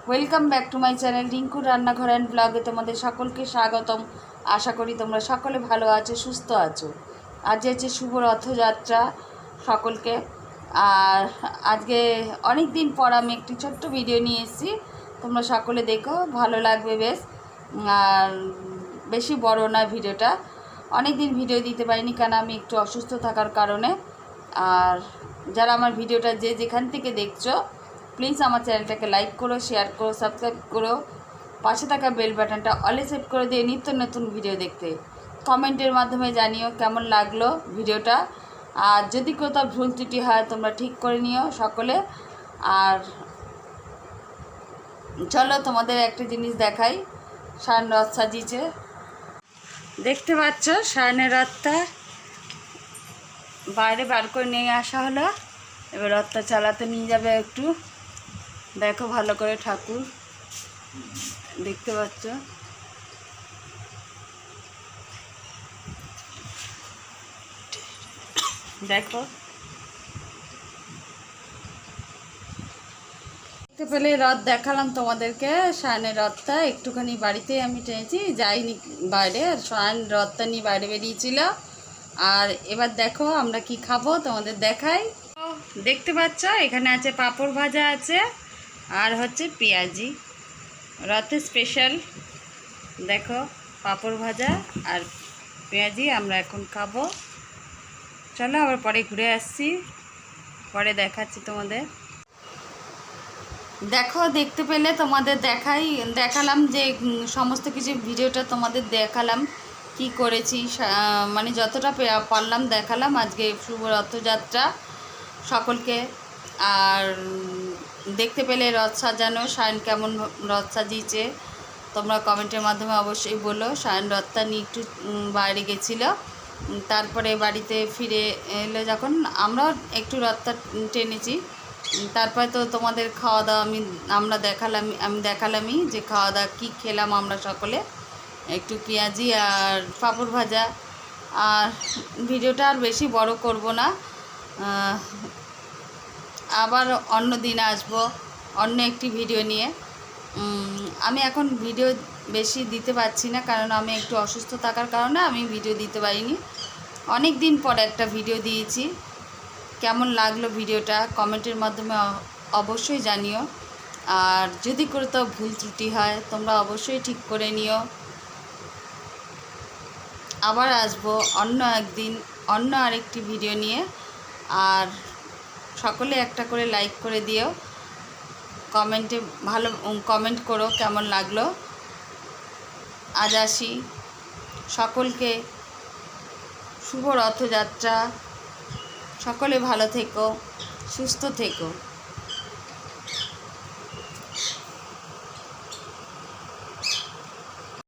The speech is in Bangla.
Welcome back to my channel রিঙ্কুর রান্নাঘর অ্যান্ড ব্লগে তোমাদের সকলকে স্বাগতম। আশা করি তোমরা সকলে ভালো আছো, সুস্থ আছো। আজ হচ্ছে শুভ রথযাত্রা সকলকে। আর আজকে অনেক দিন পর আমি একটি ছোট্ট ভিডিও নিয়ে এসেছি, তোমরা সকলে দেখো, ভালো লাগবে বেশ। আর বেশি বড় না ভিডিওটা, অনেক দিন ভিডিও দিতে পারিনি কেন আমি একটু অসুস্থ থাকার কারণে। আর যারা আমার ভিডিওটা যে যেখান থেকে দেখছো, প্লিজ আমার চ্যানেলটাকে লাইক করো, শেয়ার করো, সাবস্ক্রাইব করো, পাশে থাকা বেল বাটনটা অলে সেভ করে দিয়ে নিত্য নতুন ভিডিও দেখতে। কমেন্টের মাধ্যমে জানিও কেমন লাগলো ভিডিওটা। আর যদি কোথাও ভুল ত্রুটি হয় তোমরা ঠিক করে নিও সকলে। আর চলো তোমাদের একটা জিনিস দেখাই। সায়ন রথ সাজিয়েছে, দেখতে পাচ্ছ। সায়নের রথটা বাইরে বার করে নিয়ে আসা হলো, এবার রথটা চালাতে নিয়ে যাবে একটু। দেখো ভালো করে, ঠাকুর দেখতে পাচ্ছ। দেখো, দেখতে পেলে রথ দেখালাম তোমাদেরকে। সায়নের রথটা একটুখানি বাড়িতে আমি টেনেছি, যাইনি বাইরে। আর সায়ন রথটা নিয়ে বাইরে বেরিয়েছিল। আর এবার দেখো আমরা কি খাবো তোমাদের দেখাই। দেখতে পাচ্ছ এখানে আছে পাঁপড় ভাজা আছে, আর হচ্ছে পেঁয়াজি, রথের স্পেশাল। দেখো পাঁপড় ভাজা আর পেঁয়াজি আমরা এখন খাবো। চলো আবার পরে ঘুরে আসছি, পরে দেখাচ্ছি তোমাদের। দেখো, দেখতে পেলে তোমাদের দেখালাম যে সমস্ত কিছু ভিডিওটা তোমাদের দেখালাম কি করেছি, মানে যতটা পারলাম দেখালাম। আজকে শুভ রথযাত্রা সকলকে। আর দেখতে পেলে রথ সাজানো, সায়ন কেমন রথ সাজিয়েছে তোমরা কমেন্টের মাধ্যমে অবশ্যই বলো। সায়ন রথটা নিয়ে একটু বাইরে গেছিলো, তারপরে বাড়িতে ফিরে এলো যখন আমরাও একটু রথটা টেনেছি। তারপরে তো তোমাদের খাওয়া দাওয়া আমি দেখালামই যে খাওয়া দাওয়া কী খেলাম আমরা সকলে। একটু পেঁয়াজি আর পাঁপড় ভাজা। আর ভিডিওটা আর বেশি বড় করব না, আবার অন্য দিন আসবো অন্য একটি ভিডিও নিয়ে। আমি এখন ভিডিও বেশি দিতে পারছি না, কারণ আমি একটু অসুস্থ থাকার কারণে আমি ভিডিও দিতে পারিনি। অনেক দিন পর একটা ভিডিও দিয়েছি। কেমন লাগলো ভিডিওটা কমেন্টের মাধ্যমে অবশ্যই জানিও। আর যদি কোথাও ভুল ত্রুটি হয় তোমরা অবশ্যই ঠিক করে নিও। আবার আসবো অন্য একদিন অন্য আরেকটি ভিডিও নিয়ে। আর সকলে একটা করে লাইক করে দিও, কমেন্টে ভালো কমেন্ট করো কেমন লাগলো। আজ আসি, সকলকে শুভ রথযাত্রা। সকলে ভালো থেকো, সুস্থ থেকো।